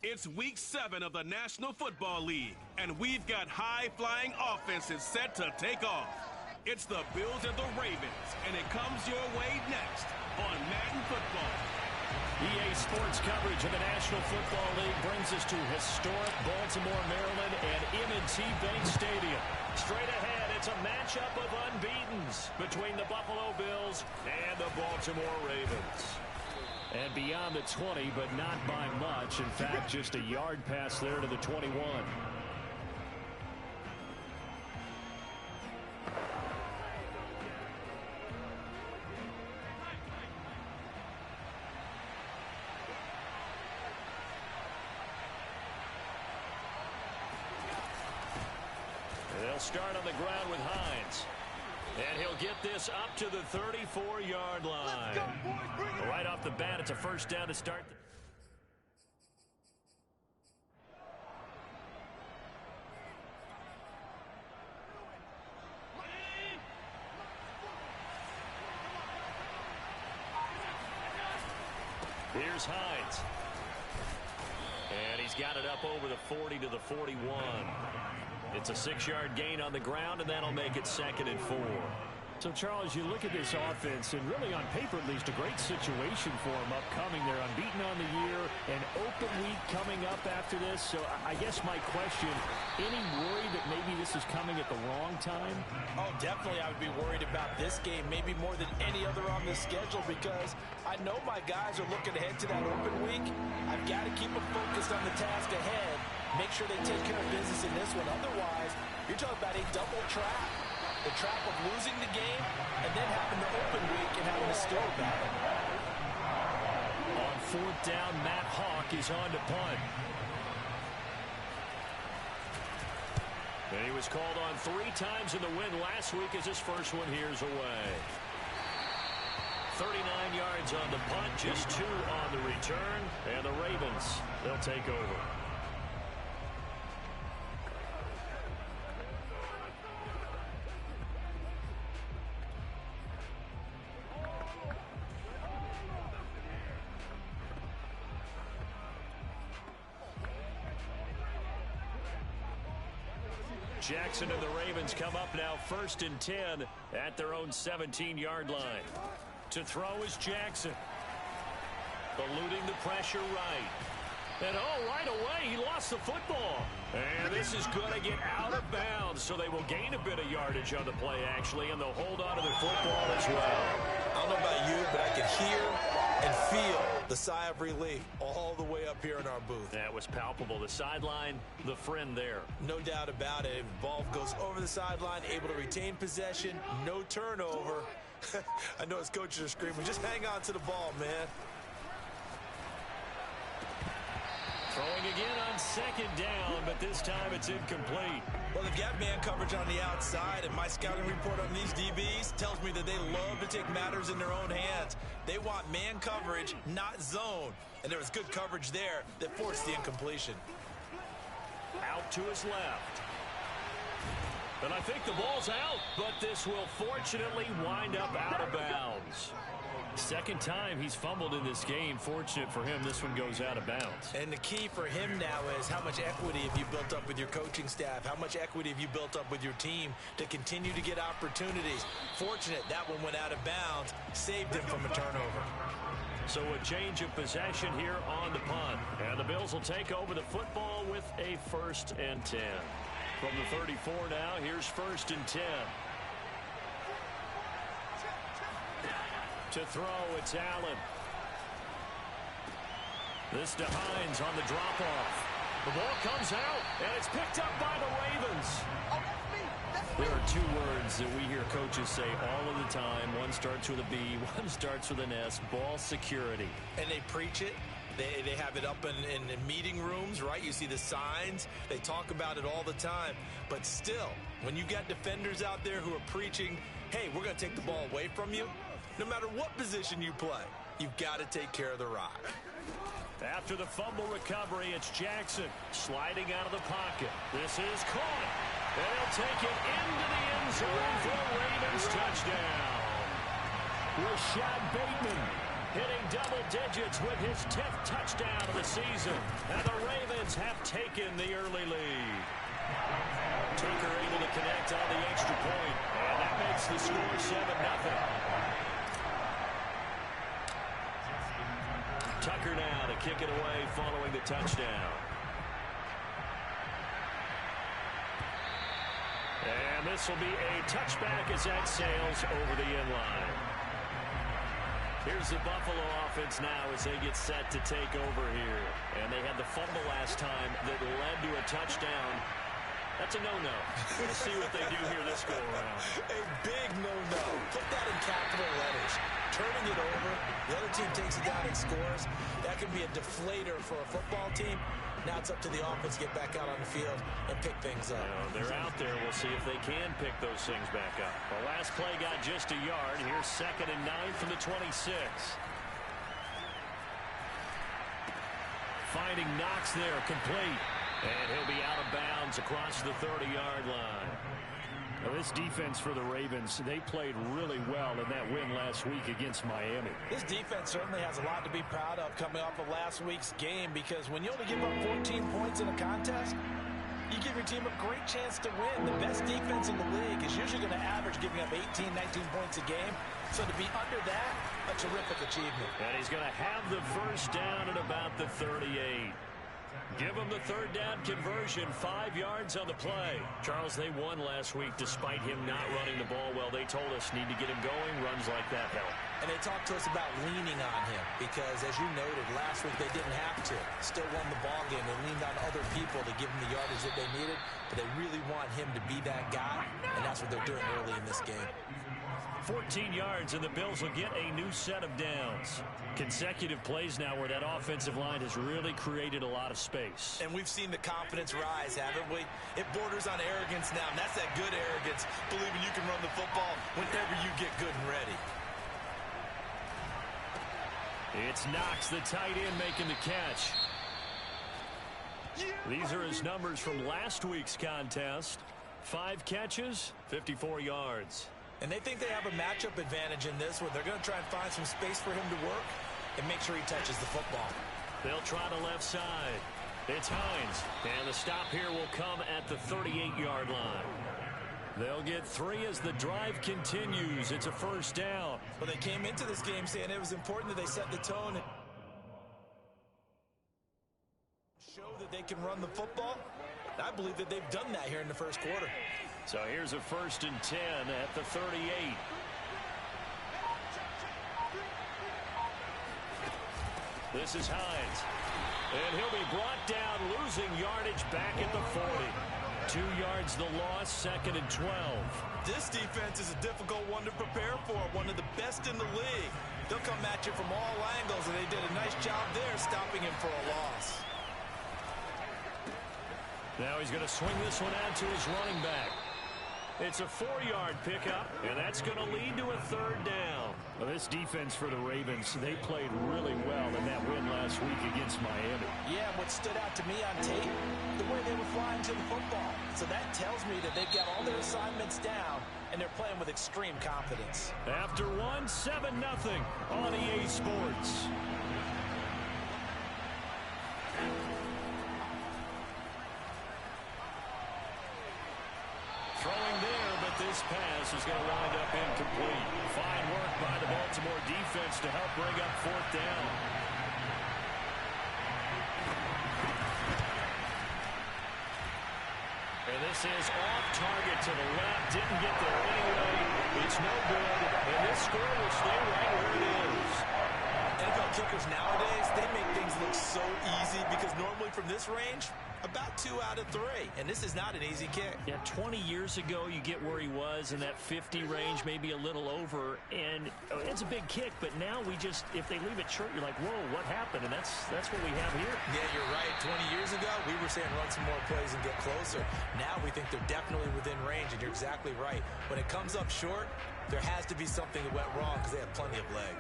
It's week 7 of the National Football League, and we've got high-flying offenses set to take off. It's the Bills and the Ravens, and it comes your way next on Madden Football. EA Sports coverage of the National Football League brings us to historic Baltimore, Maryland, and M&T Bank Stadium. Straight ahead, it's a matchup of unbeatens between the Buffalo Bills and the Baltimore Ravens. And beyond the 20, but not by much. In fact, just a yard pass there to the 21. They'll start on the ground with Hines. And he'll get this up to the 34-yard line. Right off the bat, it's a first down to start. Here's Hines. And he's got it up over the 40 to the 41. It's a 6-yard gain on the ground, and that'll make it 2nd and 4. So, Charles, you look at this offense, and really on paper at least, a great situation for them upcoming. They're unbeaten on the year, an open week coming up after this. So I guess my question, any worry that maybe this is coming at the wrong time? Oh, definitely I would be worried about this game, maybe more than any other on this schedule, because I know my guys are looking ahead to that open week. I've got to keep them focused on the task ahead, make sure they take care of business in this one. Otherwise, you're talking about a double trap. The trap of losing the game and then having the open week and having to still about it. On 4th down, Matt Hawk is on to punt. And he was called on 3 times in the win last week as his first one here's away. 39 yards on the punt, just 2 on the return. And the Ravens, they'll take over. Jackson and the Ravens come up now 1st and 10 at their own 17-yard line. To throw is Jackson. Eluding the pressure right. And right away, he lost the football. And this is going to get out of bounds, so they will gain a bit of yardage on the play, actually, and they'll hold on to their football as well. I don't know about you, but I can hear and feel the sigh of relief all the way up here in our booth. That was palpable. The sideline, the friend there. No doubt about it. The ball goes over the sideline, able to retain possession, no turnover. I know his coaches are screaming, just hang on to the ball, man. Throwing again on 2nd down, but this time it's incomplete. Well, they've got man coverage on the outside, and my scouting report on these DBs tells me that they love to take matters in their own hands. They want man coverage, not zone. And there was good coverage there that forced the incompletion. Out to his left. And I think the ball's out, but this will fortunately wind up out of bounds. 2nd time he's fumbled in this game. Fortunate for him, this one goes out of bounds. And the key for him now is how much equity have you built up with your coaching staff? How much equity have you built up with your team to continue to get opportunities? Fortunate that one went out of bounds, saved him from a turnover. So a change of possession here on the punt. And the Bills will take over the football with a 1st and 10. From the 34 now, here's 1st and 10. To throw, it's Allen. This to Hines on the drop-off. The ball comes out, and it's picked up by the Ravens. There are 2 words that we hear coaches say all of the time. One starts with a B, one starts with an S, ball security. And they preach it. They have it up in meeting rooms, right? You see the signs. They talk about it all the time. But still, when you got defenders out there who are preaching, hey, we're going to take the ball away from you, no matter what position you play, you've got to take care of the rock. After the fumble recovery, it's Jackson sliding out of the pocket. This is caught. And he'll take it into the end zone for a Ravens touchdown. Rashad Bateman hitting double digits with his 10th touchdown of the season. And the Ravens have taken the early lead. Tucker able to connect on the extra point, and that makes the score 7-0. Tucker now to kick it away following the touchdown. And this will be a touchback as that sails over the end line. Here's the Buffalo offense now as they get set to take over here. And they had the fumble last time that led to a touchdown. That's a no-no. We'll see what they do here this go-around. A big no-no. Put that in capital letters. Turning it over. The other team takes it down and scores. That can be a deflator for a football team. Now it's up to the offense to get back out on the field and pick things up. They're out there. We'll see if they can pick those things back up. The last play got just a yard. Here's 2nd and 9 from the 26. Finding Knox there, complete. And he'll be out of bounds across the 30-yard line. Now this defense for the Ravens, they played really well in that win last week against Miami. This defense certainly has a lot to be proud of coming off of last week's game, because when you only give up 14 points in a contest, you give your team a great chance to win. The best defense in the league is usually going to average giving up 18, 19 points a game. So to be under that, a terrific achievement. And he's going to have the first down at about the 38. Give them the third down conversion, 5 yards on the play. Charles, they won last week despite him not running the ball well. They told us need to get him going. Runs like that help. And they talked to us about leaning on him because, as you noted, last week they didn't have to. Still won the ball game. They leaned on other people to give them the yardage that they needed, but they really want him to be that guy, and that's what they're doing early in this game. 14 yards, and the Bills will get a new set of downs. Consecutive plays now where that offensive line has really created a lot of space. And we've seen the confidence rise, haven't we? It borders on arrogance now, and that's that good arrogance, believing you can run the football whenever you get good and ready. It's Knox, the tight end, making the catch. These are his numbers from last week's contest. 5 catches, 54 yards. And they think they have a matchup advantage in this one. They're going to try and find some space for him to work and make sure he touches the football. They'll try the left side. It's Hines. And the stop here will come at the 38-yard line. They'll get 3 as the drive continues. It's a first down. Well, they came into this game saying it was important that they set the tone and show that they can run the football. I believe that they've done that here in the first quarter. So here's a 1st and 10 at the 38. This is Hines. And he'll be brought down, losing yardage back at the 40. 2 yards the loss, 2nd and 12. This defense is a difficult one to prepare for, one of the best in the league. They'll come at you from all angles, and they did a nice job there stopping him for a loss. Now he's going to swing this one out to his running back. It's a 4-yard pickup, and that's going to lead to a 3rd down. Well, this defense for the Ravens, they played really well in that win last week against Miami. Yeah, what stood out to me on tape, the way they were flying to the football. So that tells me that they've got all their assignments down, and they're playing with extreme confidence. After 7-0 on EA Sports. Throwing there, but this pass is going to wind up incomplete. Fine work by the Baltimore defense to help bring up 4th down. And this is off target to the left. Didn't get there anyway. It's no good. And this score will stay right where it is. NFL kickers nowadays, they make things look so easy because normally from this range, about 2 out of 3. And this is not an easy kick. Yeah, 20 years ago, you get where he was in that 50 range, maybe a little over. And it's a big kick, but now we just, if they leave it short, you're like, whoa, what happened? And that's what we have here. Yeah, you're right. 20 years ago, we were saying run some more plays and get closer. Now we think they're definitely within range, and you're exactly right. When it comes up short, there has to be something that went wrong because they have plenty of leg.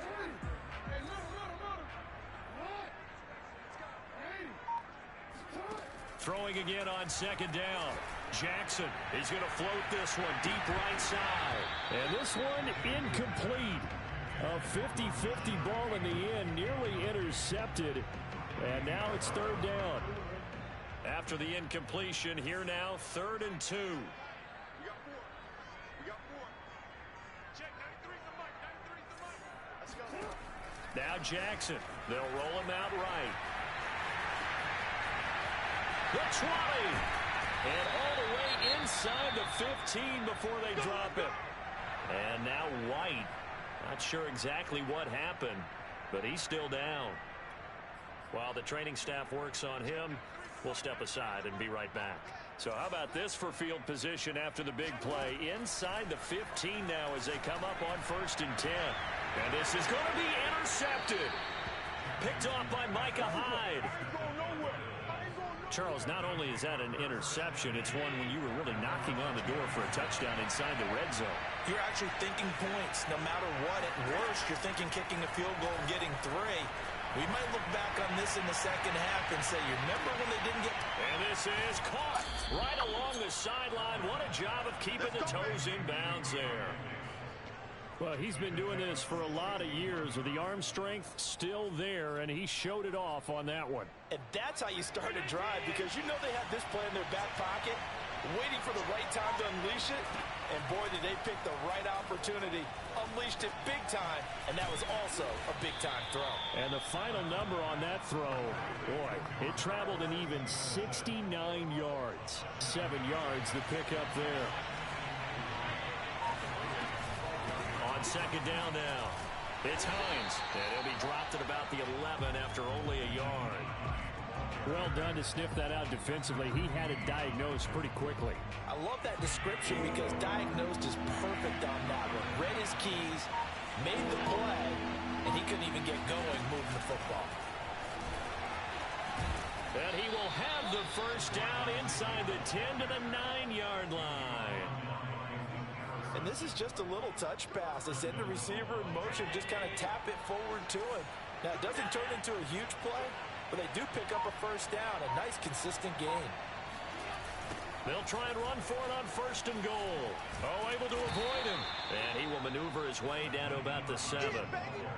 Throwing again on 2nd down. Jackson is going to float this one deep right side. And this one incomplete. A 50-50 ball in the end, nearly intercepted. And now it's third down. After the incompletion, here now, 3rd and 2. Now Jackson. They'll roll him out right. The 20. And all the way inside the 15 before they drop it. And now White. Not sure exactly what happened, but he's still down. While the training staff works on him, we'll step aside and be right back. So how about this for field position after the big play? Inside the 15 now as they come up on 1st and 10. And this is going to be intercepted. Picked off by Micah Hyde. Charles, not only is that an interception, it's one when you were really knocking on the door for a touchdown inside the red zone. You're actually thinking points. No matter what, at worst, you're thinking kicking a field goal and getting 3. We might look back on this in the second half and say, you remember when they didn't get... And this is caught right along the sideline. What a job of keeping the toes in bounds there. Well, he's been doing this for a lot of years with the arm strength still there, and he showed it off on that one. And that's how you start a drive, because you know they have this play in their back pocket, waiting for the right time to unleash it. And boy, did they pick the right opportunity. Unleashed it big time, and that was also a big-time throw. And the final number on that throw, boy, it traveled an even 69 yards. 7 yards to pick up there. On 2nd down now, it's Hines, and he'll be dropped at about the 11 after only a yard. Well done to sniff that out defensively. He had it diagnosed pretty quickly. I love that description because diagnosed is perfect on that one. Read his keys, made the play, and he couldn't even get going moving the football. And he will have the 1st down inside the 10 to the 9-yard line. And this is just a little touch pass. They send the receiver in motion, just kind of tap it forward to him. Now, it doesn't turn into a huge play, but they do pick up a 1st down. A nice, consistent gain. They'll try and run for it on 1st and goal. Oh, able to avoid him. And he will maneuver his way down to about the 7.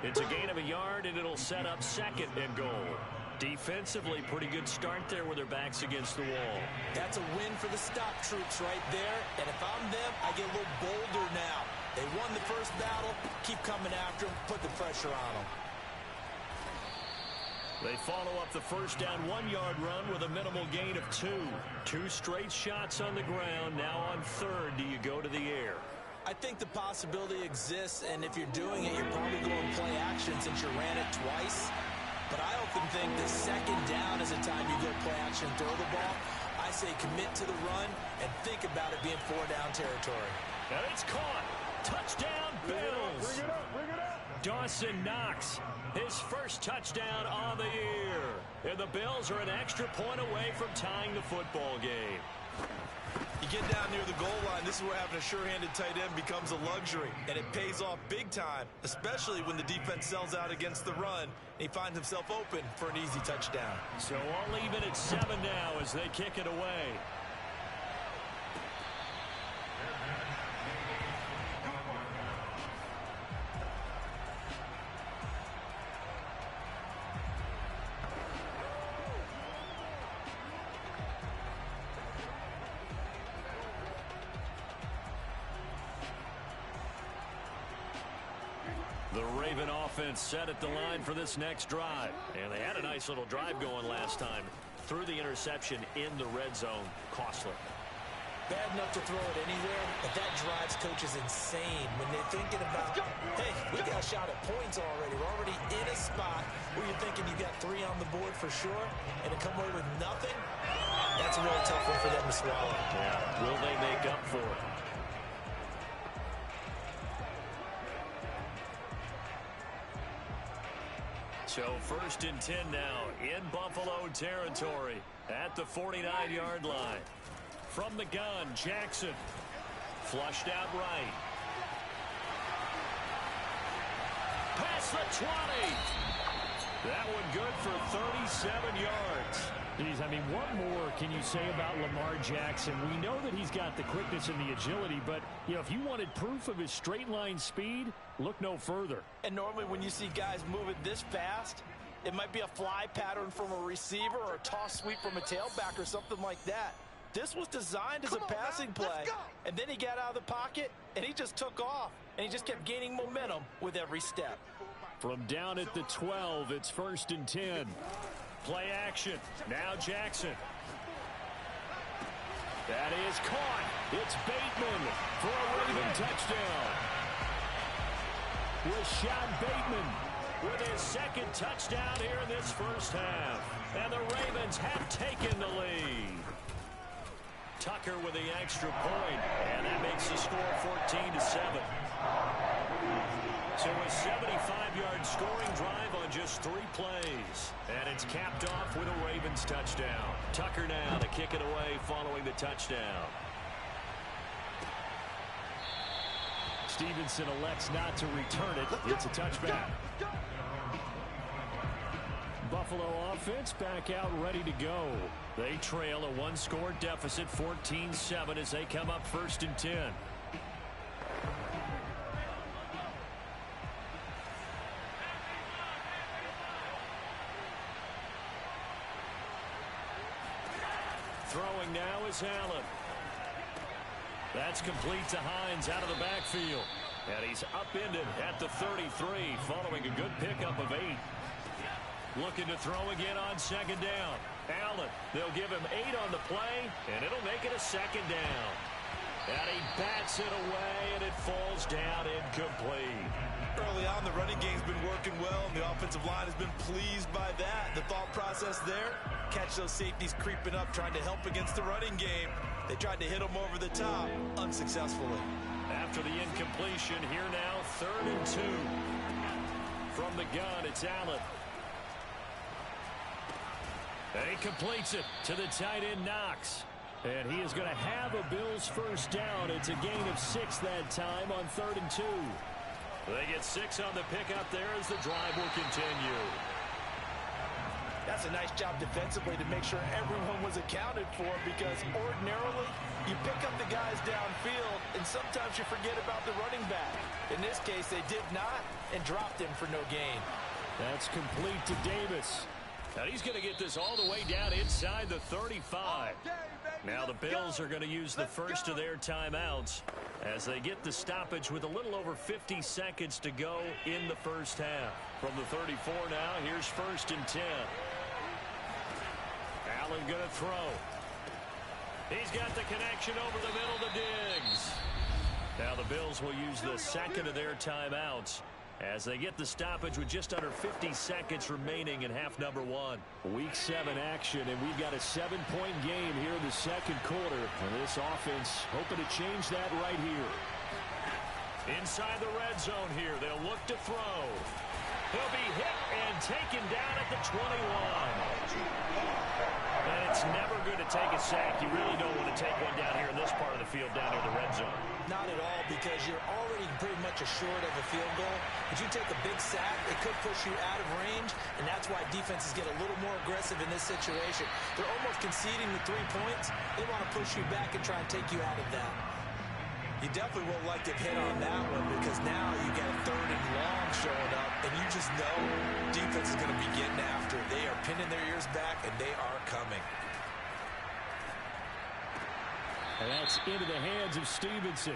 It's a gain of a yard, and it'll set up 2nd and goal. Defensively, pretty good start there with their backs against the wall. That's a win for the stop troops right there. And if I'm them, I get a little bolder now. They won the first battle. Keep coming after them. Put the pressure on them. They follow up the 1st down 1-yard run with a minimal gain of 2. 2 straight shots on the ground. Now on 3rd, do you go to the air? I think the possibility exists, and if you're doing it, you're probably going to play action since you ran it twice. But I often think the 2nd down is the time you go play action and throw the ball. I say commit to the run and think about it being 4-down territory. And it's caught. Touchdown, Bills. Bring it up, bring it up. Dawson Knox, his 1st touchdown on the year. And the Bills are an extra point away from tying the football game. You get down near the goal line, this is where having a sure-handed tight end becomes a luxury. And it pays off big time, especially when the defense sells out against the run. And he finds himself open for an easy touchdown. So all even at 7 now as they kick it away. The Raven offense set at the line for this next drive. And they had a nice little drive going last time. Threw the interception in the red zone. Costly. Bad enough to throw it anywhere, but that drives coaches insane when they're thinking about, hey, we got a shot at points already. We're already in a spot where you're thinking you got 3 on the board for sure, and to come away with nothing, that's a really tough one for them to swallow. Yeah. Will they make up for it? So 1st and 10 now in Buffalo territory at the 49-yard line. From the gun, Jackson. Flushed out right. Past the 20. That one good for 37 yards. Geez, I mean, what more can you say about Lamar Jackson? We know that he's got the quickness and the agility, but, you know, if you wanted proof of his straight line speed, look no further. And normally when you see guys moving this fast, it might be a fly pattern from a receiver or a toss sweep from a tailback or something like that. This was designed as a passing play, and then he got out of the pocket, and he just took off, and he just kept gaining momentum with every step. From down at the 12, it's 1st and 10. Play action. Now Jackson. That is caught. It's Bateman for a Raven touchdown. Rashad Bateman with his second touchdown here in this first half. And the Ravens have taken the lead. Tucker with the extra point, and that makes the score 14-7. So a 75-yard scoring drive on just 3 plays. And it's capped off with a Ravens touchdown. Tucker now to kick it away following the touchdown. Stevenson elects not to return it. It's a touchback. Buffalo offense back out ready to go. They trail a 1-score deficit, 14-7, as they come up 1st and 10. Throwing now is Allen. That's complete to Hines out of the backfield. And he's upended at the 33 following a good pickup of 8. Looking to throw again on 2nd down. Allen, they'll give him 8 on the play, and it'll make it a 2nd down. And he bats it away, and it falls down incomplete. Early on, the running game's been working well, and the offensive line has been pleased by that. The thought process there, catch those safeties creeping up, trying to help against the running game. They tried to hit them over the top, unsuccessfully. After the incompletion, here now, 3rd and 2. From the gun, it's Allen. And he completes it to the tight end, Knox. And he is going to have a Bills first down. It's a gain of 6 that time on 3rd and 2. They get 6 on the pickup there as the drive will continue. That's a nice job defensively to make sure everyone was accounted for, because ordinarily you pick up the guys downfield and sometimes you forget about the running back. In this case, they did not and dropped him for no gain. That's complete to Davis. And he's going to get this all the way down inside the 35. Now the Bills are going to use the first of their timeouts as they get the stoppage with a little over 50 seconds to go in the first half. From the 34 now, here's 1st and 10. Allen going to throw. He's got the connection over the middle to Diggs. Now the Bills will use the second of their timeouts as they get the stoppage with just under 50 seconds remaining in half number 1. Week 7 action, and we've got a 7-point game here in the second quarter. And this offense hoping to change that right here. Inside the red zone here, they'll look to throw. He'll be hit and taken down at the 21. And it's never good to take a sack. You really don't want to take one down here in this part of the field down near the red zone. Not at all, because you're already pretty much assured of a field goal. If you take a big sack, it could push you out of range, and that's why defenses get a little more aggressive in this situation. They're almost conceding the 3 points. They want to push you back and try and take you out of that. You definitely won't like to hit on that one, because now you got a 3rd and long showing up, and you just know defense is going to be getting after it. They are pinning their ears back, and they are coming. And that's into the hands of Stevenson.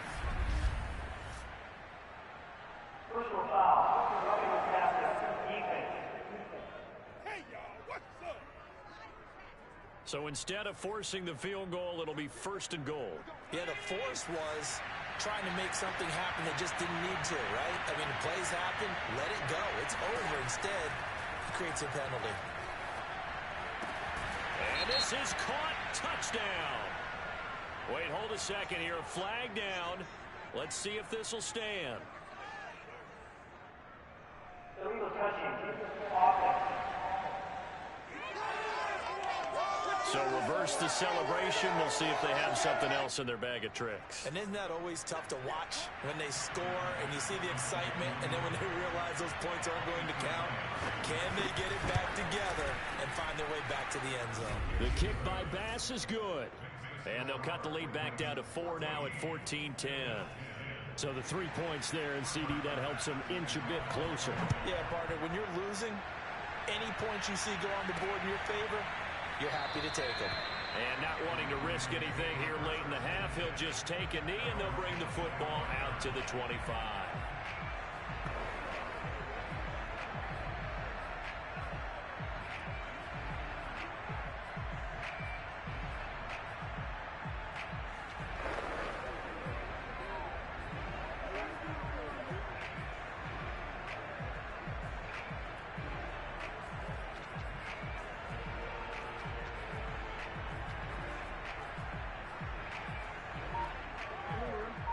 Personal foul. Defense. Hey, y'all, what's up? So instead of forcing the field goal, it'll be 1st and goal. Yeah, the force was trying to make something happen that just didn't need to, right? I mean, the plays happen, let it go. It's over. Instead, he creates a penalty. And this is caught. Touchdown. Wait, hold a second here. Flag down. Let's see if this will stand. So reverse the celebration. We'll see if they have something else in their bag of tricks. And isn't that always tough to watch when they score and you see the excitement, and then when they realize those points aren't going to count? Can they get it back together and find their way back to the end zone? The kick by Bass is good. And they'll cut the lead back down to 4 now at 14-10. So the 3 points there, and CD, that helps them inch a bit closer. Yeah, partner, when you're losing, any points you see go on the board in your favor, you're happy to take them. And not wanting to risk anything here late in the half, he'll just take a knee, and they'll bring the football out to the 25.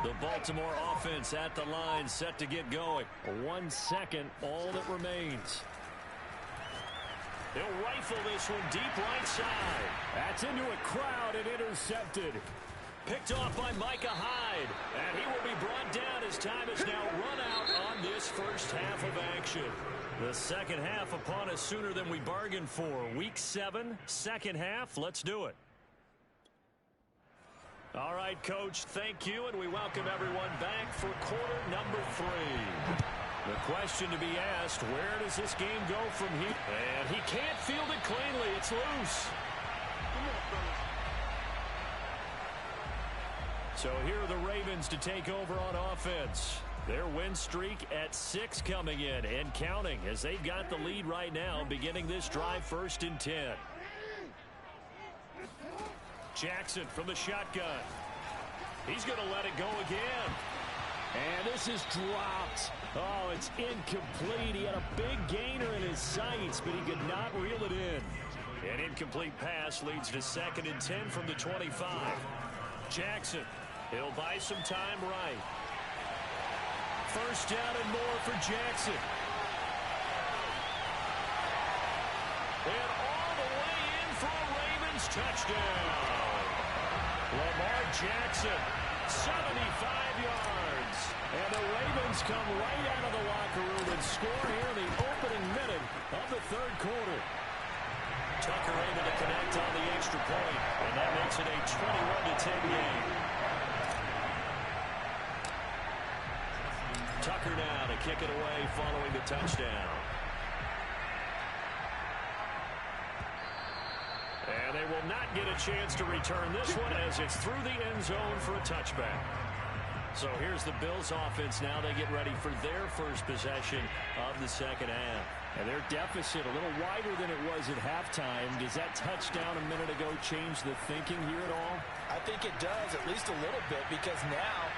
The Baltimore offense at the line, set to get going. 1 second, all that remains. They'll rifle this one deep right side. That's into a crowd and intercepted. Picked off by Micah Hyde. And he will be brought down as time is now run out on this first half of action. The second half upon us sooner than we bargained for. Week 7, second half. Let's do it. All right, Coach, thank you, and we welcome everyone back for quarter number 3. The question to be asked, where does this game go from here? And he can't field it cleanly. It's loose. So here are the Ravens to take over on offense. Their win streak at 6 coming in and counting as they've got the lead right now beginning this drive 1st and 10. Jackson from the shotgun. He's going to let it go again. And this is dropped. Oh, it's incomplete. He had a big gainer in his sights, but he could not reel it in. An incomplete pass leads to 2nd and 10 from the 25. Jackson, he'll buy some time right. First down and more for Jackson. And all the way in for a Ravens touchdown. Lamar Jackson, 75 yards. And the Ravens come right out of the locker room and score here in the opening minute of the 3rd quarter. Tucker able to connect on the extra point, and that makes it a 21-10 game. Tucker now to kick it away following the touchdown. And they will not get a chance to return this one as it's through the end zone for a touchback. So here's the Bills offense now. They get ready for their first possession of the second half. And their deficit a little wider than it was at halftime. Does that touchdown a minute ago change the thinking here at all? I think it does, at least a little bit, because now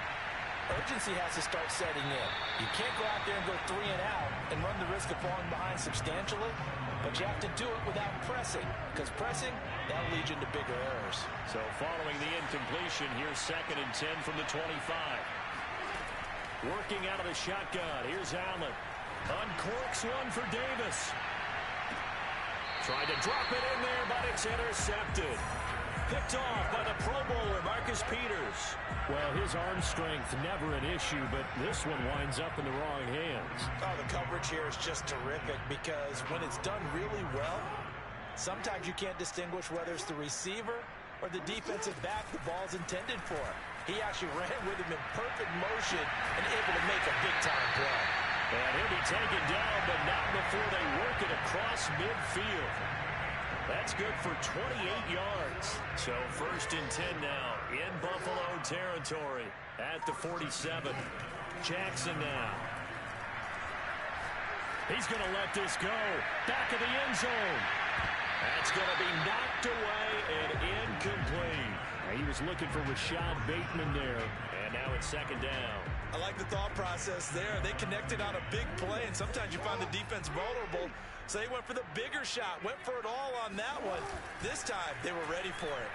urgency has to start setting in. You can't go out there and go 3 and out and run the risk of falling behind substantially, but you have to do it without pressing, because pressing, that'll lead you into bigger errors. So following the incompletion, here's 2nd and 10 from the 25. Working out of the shotgun, here's Allen. Uncorks one for Davis. Tried to drop it in there, but it's intercepted. Picked off by the Pro Bowler, Marcus Peters. Well, his arm strength never an issue, but this one winds up in the wrong hands. Oh, the coverage here is just terrific because when it's done really well, sometimes you can't distinguish whether it's the receiver or the defensive back the ball's intended for. He actually ran with him in perfect motion and able to make a big-time play. And he'll be taken down, but not before they work it across midfield. That's good for 28 yards. So 1st and 10 now in Buffalo territory at the 47. Jackson now. He's going to let this go. Back of the end zone. That's going to be knocked away and incomplete. He was looking for Rashad Bateman there. And now it's 2nd down. I like the thought process there. They connected on a big play, and sometimes you find the defense vulnerable. So they went for the bigger shot, went for it all on that one. This time, they were ready for it.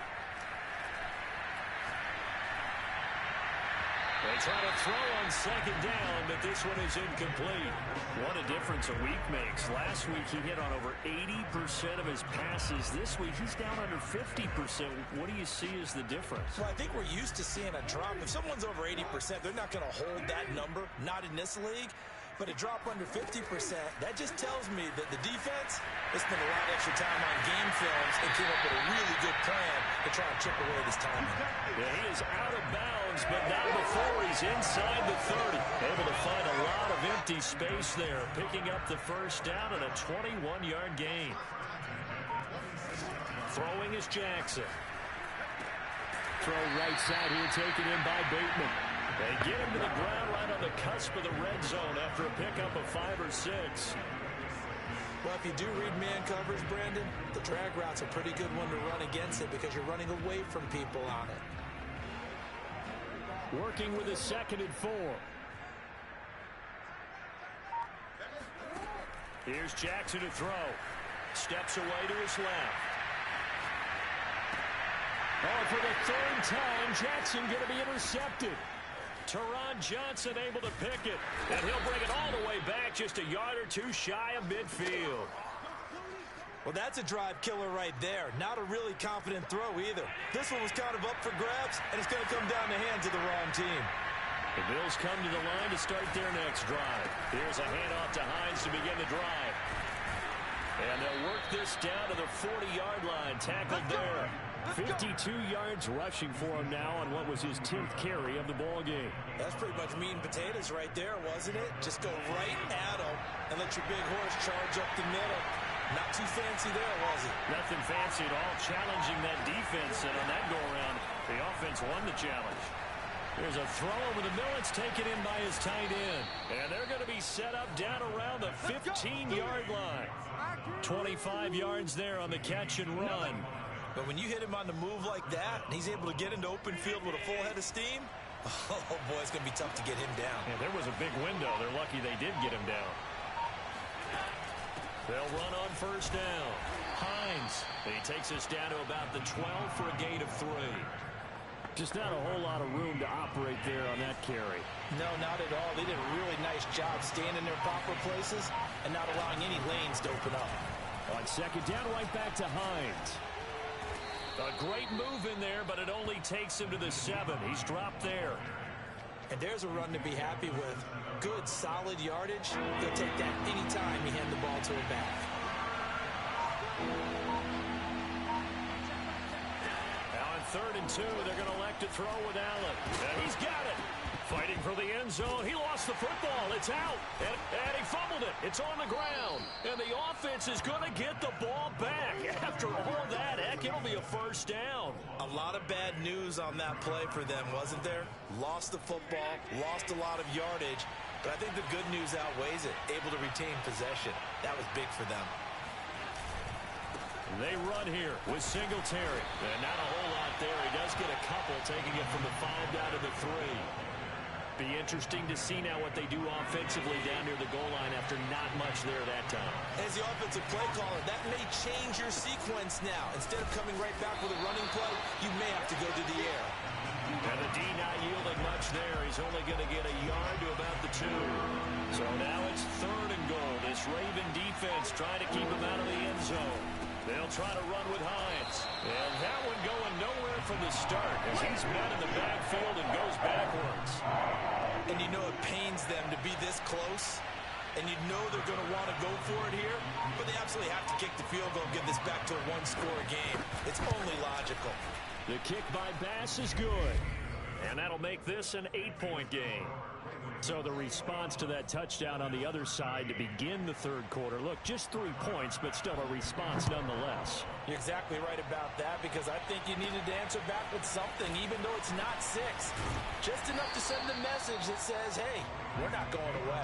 They try to throw on second down, but this one is incomplete. What a difference a week makes. Last week he hit on over 80% of his passes. This week he's down under 50%. What do you see as the difference? Well, I think we're used to seeing a drop. If someone's over 80%, they're not going to hold that number, not in this league. But a drop under 50%, that just tells me that the defense has spent a lot of extra time on game films and came up with a really good plan to try and chip away this timing. Yeah, he is out of bounds, but not before he's inside the 30. Able to find a lot of empty space there, picking up the first down and a 21-yard gain. Throwing is Jackson. Throw right side here, taken in by Bateman. They get him to the ground right on the cusp of the red zone after a pickup of 5 or 6. Well, if you do read man coverage, Brandon, the drag route's a pretty good one to run against it because you're running away from people on it. Working with a 2nd and 4. Here's Jackson to throw. Steps away to his left. Oh, for the 3rd time, Jackson going to be intercepted. Teron Johnson able to pick it, and he'll bring it all the way back just a yard or 2 shy of midfield. Well, that's a drive killer right there. Not a really confident throw either. This one was kind of up for grabs, and it's going to come down the hands of the wrong team. The Bills come to the line to start their next drive. Here's a handoff to Hines to begin the drive. And they'll work this down to the 40-yard line, tackled there. 52 yards rushing for him now on what was his 10th carry of the ball game. That's pretty much meat and potatoes right there, wasn't it? Just go right at him and let your big horse charge up the middle. Not too fancy there, was it? Nothing fancy at all, challenging that defense, and on that go-around, the offense won the challenge. There's a throw over the middle. It's taken in by his tight end. And they're going to be set up down around the 15-yard line. 25 yards there on the catch and run. But when you hit him on the move like that, and he's able to get into open field with a full head of steam, oh, boy, it's going to be tough to get him down. Yeah, there was a big window. They're lucky they did get him down. They'll run on first down. Hines. He takes us down to about the 12 for a gain of 3. Just not a whole lot of room to operate there on that carry. No, not at all. They did a really nice job staying in their proper places and not allowing any lanes to open up. On second down, right back to Hines. A great move in there, but it only takes him to the 7. He's dropped there. And there's a run to be happy with. Good, solid yardage. He'll take that any time you hand the ball to him back. Now on 3rd and 2, they're going to elect to throw with Allen. And he's got it. Fighting for the end zone. He lost the football. It's out. And he fumbled it. It's on the ground. And the offense is going to get the ball back. After all that, heck, it'll be a first down. A lot of bad news on that play for them, wasn't there? Lost the football, lost a lot of yardage. But I think the good news outweighs it. Able to retain possession. That was big for them. They run here with Singletary. And not a whole lot there. He does get a couple, taking it from the 5 down to the 3. Be interesting to see now what they do offensively down near the goal line after not much there that time. As the offensive play caller, that may change your sequence now. Instead of coming right back with a running play, you may have to go to the air. And the D not yielding much there. He's only going to get a yard to about the 2. So now it's 3rd and goal. This Raven defense trying to keep him out of the end zone. They'll try to run with Hines. And that one going nowhere from the start as he's met in the backfield and goes backwards. And you know it pains them to be this close. And you know they're going to want to go for it here. But they absolutely have to kick the field goal and get this back to a 1-score game. It's only logical. The kick by Bass is good. And that'll make this an 8-point game. So the response to that touchdown on the other side to begin the 3rd quarter. Look, just 3 points, but still a response nonetheless. You're exactly right about that because I think you needed to answer back with something, even though it's not 6. Just enough to send a message that says, hey, we're not going away.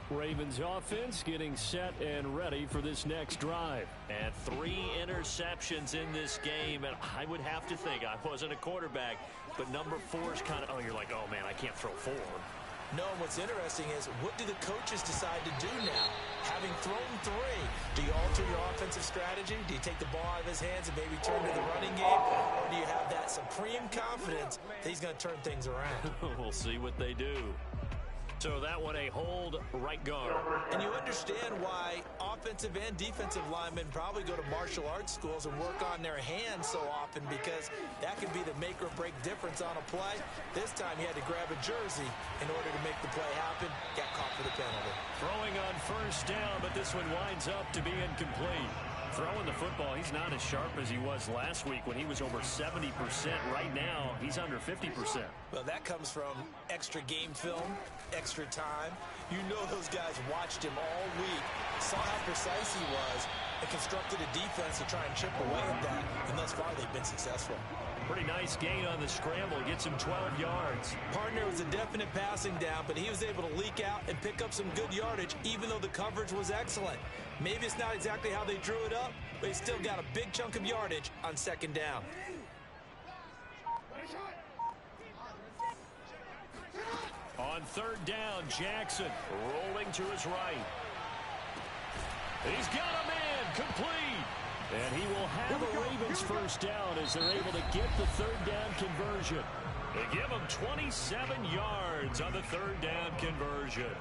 Ravens offense getting set and ready for this next drive. And 3 interceptions in this game. And I would have to think, I wasn't a quarterback, but number 4 is kind of, oh, you're like, oh, man, I can't throw 4. No, and what's interesting is, what do the coaches decide to do now? Having thrown 3, do you alter your offensive strategy? Do you take the ball out of his hands and maybe turn to the running game? Or do you have that supreme confidence that he's going to turn things around? We'll see what they do. So that one a hold right guard. And you understand why offensive and defensive linemen probably go to martial arts schools and work on their hands so often, because that can be the make or break difference on a play. This time he had to grab a jersey in order to make the play happen. Got caught for the penalty. Throwing on first down, but this one winds up to be incomplete. Throwing the football, he's not as sharp as he was last week when he was over 70%. Right now, he's under 50%. Well, that comes from extra game film, extra time. You know those guys watched him all week, saw how precise he was, and constructed a defense to try and chip away at that. And thus far, they've been successful. Pretty nice gain on the scramble. Gets him 12 yards. Partner was a definite passing down, but he was able to leak out and pick up some good yardage, even though the coverage was excellent. Maybe it's not exactly how they drew it up, but he still got a big chunk of yardage on second down. On third down, Jackson rolling to his right. He's got a man, complete. And he will have a Ravens first down as they're able to get the third down conversion. They give him 27 yards on the third down conversion.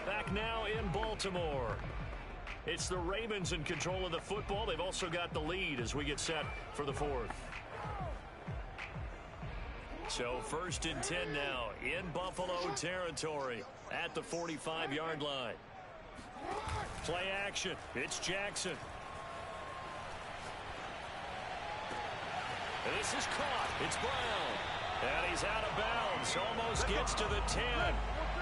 Back now in Baltimore. It's the Ravens in control of the football. They've also got the lead as we get set for the fourth. So 1st and 10 now in Buffalo territory at the 45-yard line. Play action. It's Jackson. This is caught. It's Brown. And he's out of bounds. Almost gets to the 10.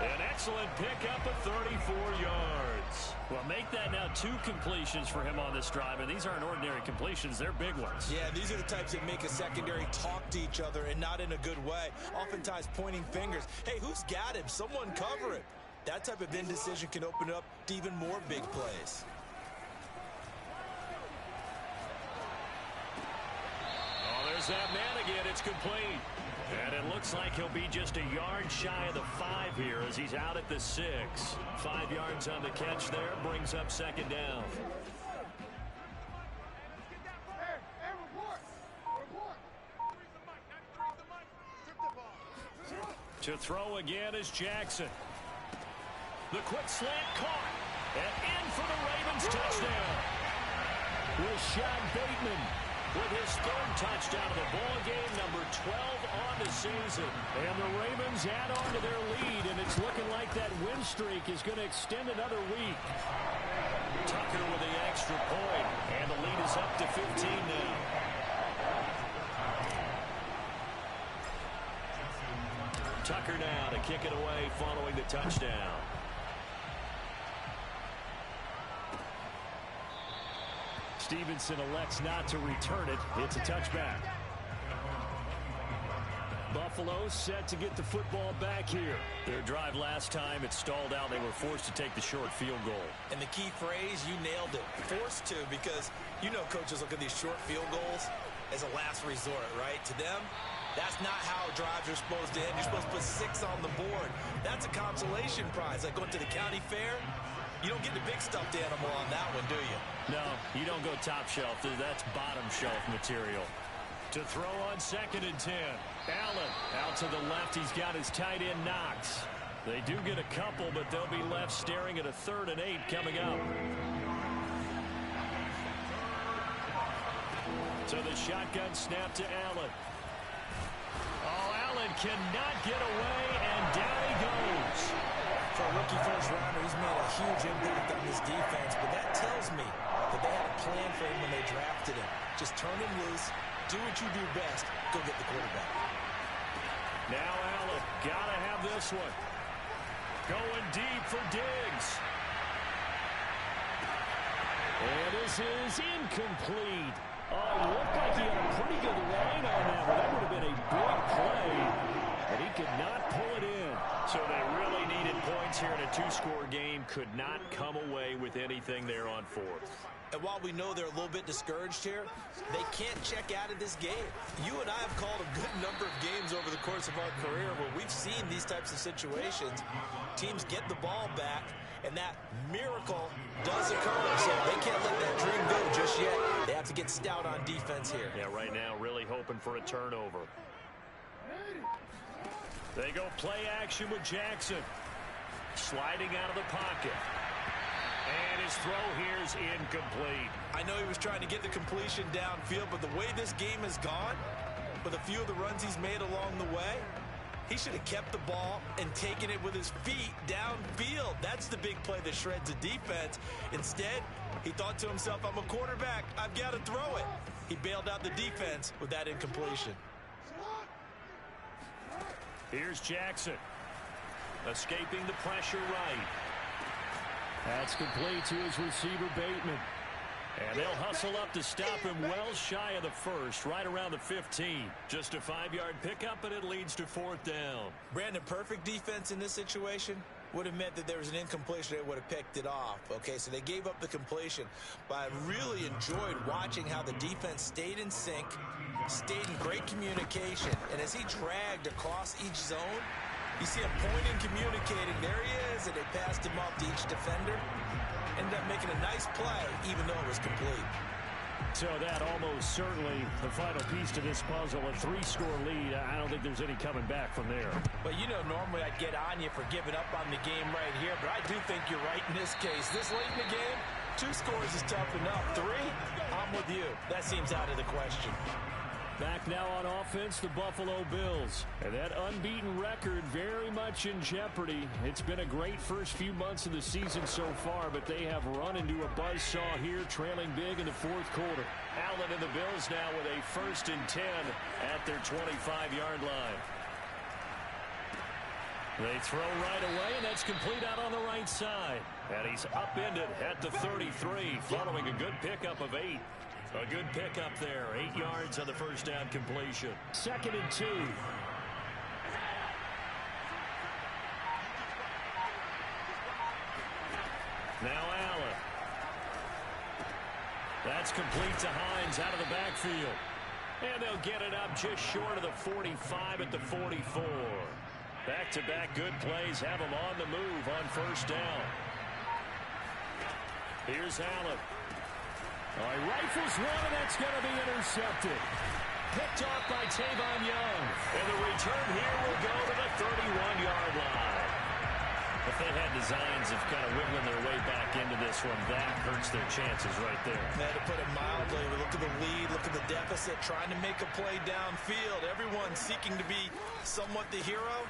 An excellent pickup of 34 yards. Well, make that now 2 completions for him on this drive. And these aren't ordinary completions. They're big ones. Yeah, these are the types that make a secondary talk to each other, and not in a good way. Oftentimes pointing fingers. Hey, who's got him? Someone cover him. That type of indecision can open up to even more big plays. Oh, there's that man again. It's complete. And it looks like he'll be just a yard shy of the 5 here as he's out at the 6. 5 yards on the catch there. Brings up second down. To throw again is Jackson. The quick slant caught. And in for the Ravens touchdown. Rashad Bateman with his 3rd touchdown of the ball game, number 12 on the season. And the Ravens add on to their lead, and it's looking like that win streak is going to extend another week. Tucker with the extra point, and the lead is up to 15 now. Tucker now to kick it away following the touchdown. Stevenson elects not to return it. It's a touchback. Buffalo set to get the football back here. Their drive last time, it stalled out. They were forced to take the short field goal. And the key phrase, you nailed it. Forced to, because you know coaches look at these short field goals as a last resort, right? To them, that's not how drives are supposed to end. You're supposed to put 6 on the board. That's a consolation prize. Like going to the county fair, you don't get the big stuffed animal on that one, do you? No, you don't go top shelf. That's bottom shelf material. To throw on 2nd and 10. Allen out to the left. He's got his tight end Knox. They do get a couple, but they'll be left staring at a 3rd and 8 coming up. So the shotgun snap to Allen. Oh, Allen cannot get away, and down he goes. For a rookie first-rounder, he's made a huge impact on this defense, but that tells me that they had a plan for him when they drafted him. Just turn him loose, do what you do best, go get the quarterback. Now Allen, gotta have this one. Going deep for Diggs. And this is incomplete. Oh, it looked like he had a pretty good line on that, but that would have been a big play. But he could not pull it in. So they really needed points here in a 2-score game. Could not come away with anything there on 4th. And while we know they're a little bit discouraged here, they can't check out of this game. You and I have called a good number of games over the course of our career where we've seen these types of situations. Teams get the ball back, and that miracle does occur. So they can't let that dream go just yet. They have to get stout on defense here. Yeah, right now really hoping for a turnover. They go play action with Jackson. Sliding out of the pocket. And his throw here is incomplete. I know he was trying to get the completion downfield, but the way this game has gone, with a few of the runs he's made along the way, he should have kept the ball and taken it with his feet downfield. That's the big play that shreds a defense. Instead, he thought to himself, I'm a quarterback. I've got to throw it. He bailed out the defense with that incompletion. Here's Jackson. Escaping the pressure right. That's complete to his receiver, Bateman. And they'll hustle up to stop him well shy of the first, right around the 15. Just a 5-yard pickup, and it leads to 4th down. Brandon, perfect defense in this situation would have meant that there was an incompletion. They would have picked it off. Okay, so they gave up the completion. But I really enjoyed watching how the defense stayed in sync, stayed in great communication. And as he dragged across each zone, you see him pointing, communicating. There he is, and they passed him off to each defender. Ended up making a nice play, even though it was complete. So that almost certainly the final piece to this puzzle, a 3-score lead. I don't think there's any coming back from there. But you know, normally I'd get on you for giving up on the game right here, but I do think you're right in this case. This late in the game, 2 scores is tough enough. 3, I'm with you. That seems out of the question. Back now on offense, the Buffalo Bills. And that unbeaten record very much in jeopardy. It's been a great first few months of the season so far, but they have run into a buzzsaw here, trailing big in the 4th quarter. Allen and the Bills now with a 1st and 10 at their 25-yard line. They throw right away, and that's complete out on the right side. And he's upended at the 33, following a good pickup of 8. A good pickup there. 8 yards on the 1st down completion. 2nd and 2. Now Allen. That's complete to Hines out of the backfield. And they'll get it up just short of the 45 at the 44. Back-to-back good plays have them on the move on 1st down. Here's Allen. All right, rifles one, and that's going to be intercepted. Picked off by Tavon Young. And the return here will go to the 31-yard line. If they had designs of kind of wiggling their way back into this one, that hurts their chances right there. To put it mildly, look at the lead, look at the deficit, trying to make a play downfield. Everyone seeking to be somewhat the hero.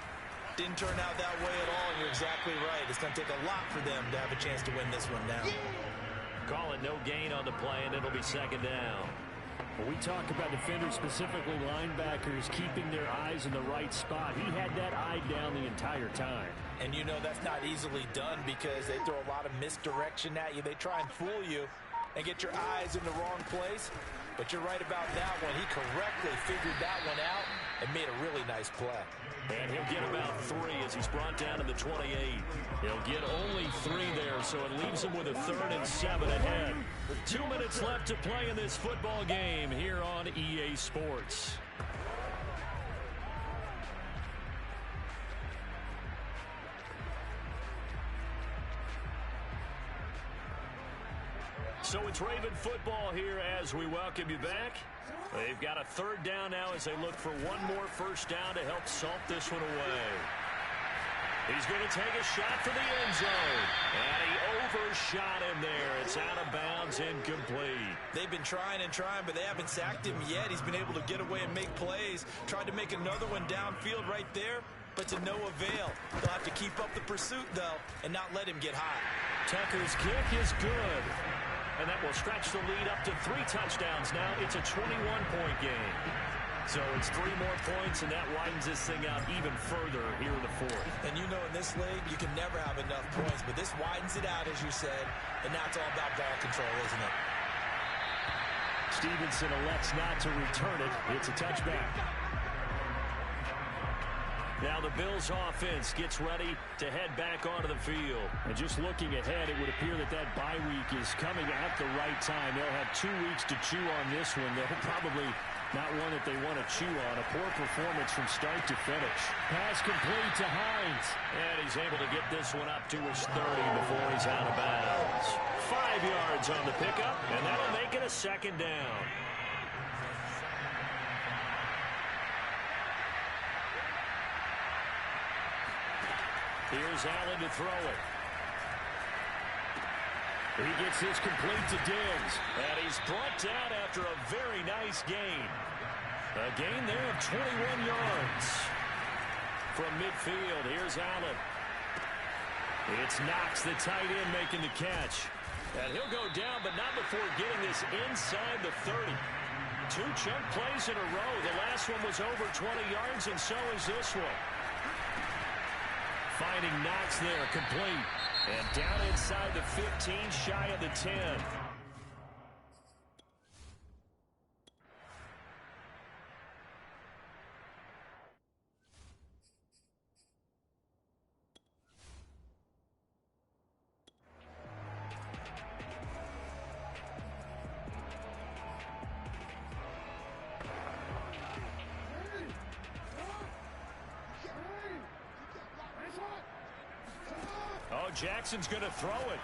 Didn't turn out that way at all, and you're exactly right. It's going to take a lot for them to have a chance to win this one now. Call it no gain on the play, and it'll be 2nd down. When we talk about defenders, specifically linebackers, keeping their eyes in the right spot, he had that eye down the entire time. And you know that's not easily done because they throw a lot of misdirection at you. They try and fool you and get your eyes in the wrong place. But you're right about that one. He correctly figured that one out and made a really nice play. And he'll get about 3 as he's brought down to the 28. He'll get only 3 there, so it leaves him with a 3rd and 7 ahead. 2 minutes left to play in this football game here on EA Sports. So it's Raven football here as we welcome you back. They've got a 3rd down now as they look for one more 1st down to help salt this one away. He's going to take a shot for the end zone. And he overshot him there. It's out of bounds, incomplete. They've been trying and trying, but they haven't sacked him yet. He's been able to get away and make plays. Tried to make another one downfield right there, but to no avail. They'll have to keep up the pursuit, though, and not let him get hot. Tucker's kick is good. And that will stretch the lead up to 3 touchdowns now. It's a 21-point game. So it's 3 more points, and that widens this thing out even further here in the 4th. And you know in this league, you can never have enough points, but this widens it out, as you said, and now it's all about ball control, isn't it? Stevenson elects not to return it. It's a touchback. Now the Bills offense gets ready to head back onto the field. And just looking ahead, it would appear that that bye week is coming at the right time. They'll have 2 weeks to chew on this one. They'll probably Not one that they want to chew on. A poor performance from start to finish. Pass complete to Hines. And he's able to get this one up to his 30 before he's out of bounds. 5 yards on the pickup, and that'll make it a second down. Here's Allen to throw it. He gets this complete to Diggs. And he's brought down after a very nice gain. A gain there of 21 yards. From midfield, here's Allen. It's Knox, the tight end, making the catch. And he'll go down, but not before getting this inside the 30. 2 chunk plays in a row. The last one was over 20 yards, and so is this one. Finding Knox there, complete. And down inside the 15, shy of the 10. Oh, Jackson's going to throw it.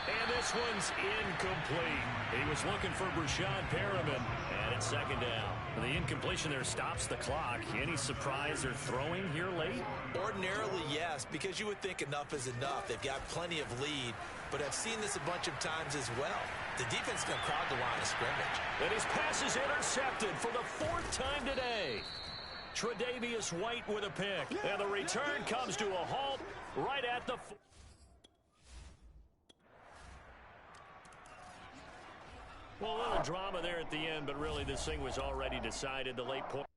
And this one's incomplete. He was looking for Brashad Perriman. And it's second down. The incompletion there stops the clock. Any surprise they're throwing here late? Ordinarily, yes, because you would think enough is enough. They've got plenty of lead, but I've seen this a bunch of times as well. The defense is going to crowd the line of scrimmage. And his pass is intercepted for the 4th time today. Tre'Davious White with a pick. And the return comes to a halt right at the... Well, a little drama there at the end, but really this thing was already decided. The late point.